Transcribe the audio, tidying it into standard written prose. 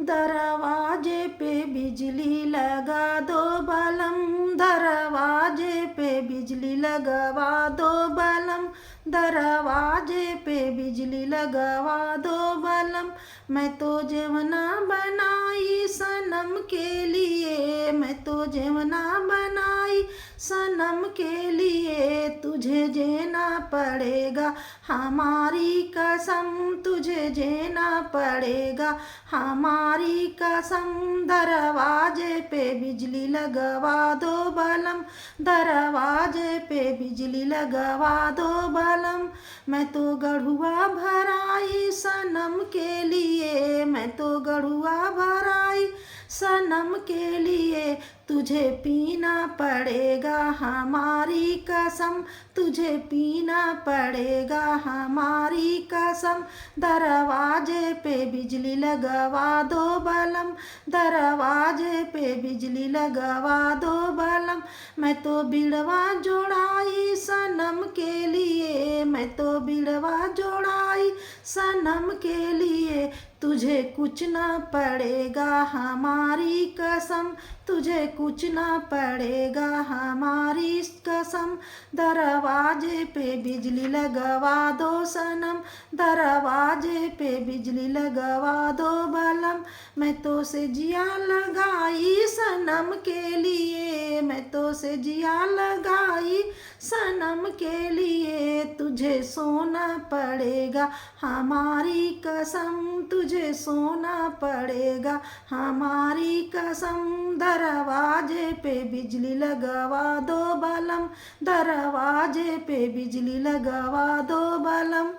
दरवाजे पे बिजली लगा दो बलम, दरवाजे पे बिजली लगवा दो बलम, दरवाजे पे बिजली लगवा दो बलम। मैं तो जेवना बनाई सनम के लिए, मैं तो जेवना बनाई सनम के लिए, तुझे जेना पड़ेगा हमारी कसम, तुझे जेना पड़ेगा हमारी कसम। दरवाजे पे बिजली लगवा दो बलम, दरवाजे पे बिजली लगवा दो बलम। मैं तो गढ़ुआ भराई सनम के लिए, मैं तो गढ़ुआ भराई सनम के लिए, तुझे पीना पड़ेगा हमारी कसम, तुझे पीना पड़ेगा हमारी कसम। दरवाजे पे बिजली लगवा दो बलम, दरवाजे पे बिजली लगवा दो बलम। मैं तो बिड़वा जोड़ाई सनम के लिए, मैं तो बिड़वा जोड़ाई सनम के लिए, तुझे कुछ ना पड़ेगा हमारी कसम, तुझे कुछ ना पड़ेगा हमारी कसम। दरवाजे पे बिजली लगवा दो सनम, दरवाजे पे बिजली लगवा दो बलम। मैं तो से जिया लगाई सनम के लिए, मैं तो से जिया लगाई सनम के लिए, तुझे सोना पड़ेगा हमारी कसम, तुझे सोना पड़ेगा हमारी कसम। दरवाजे पे बिजली लगवा दो बलम, दरवाजे पे बिजली लगवा दो बलम।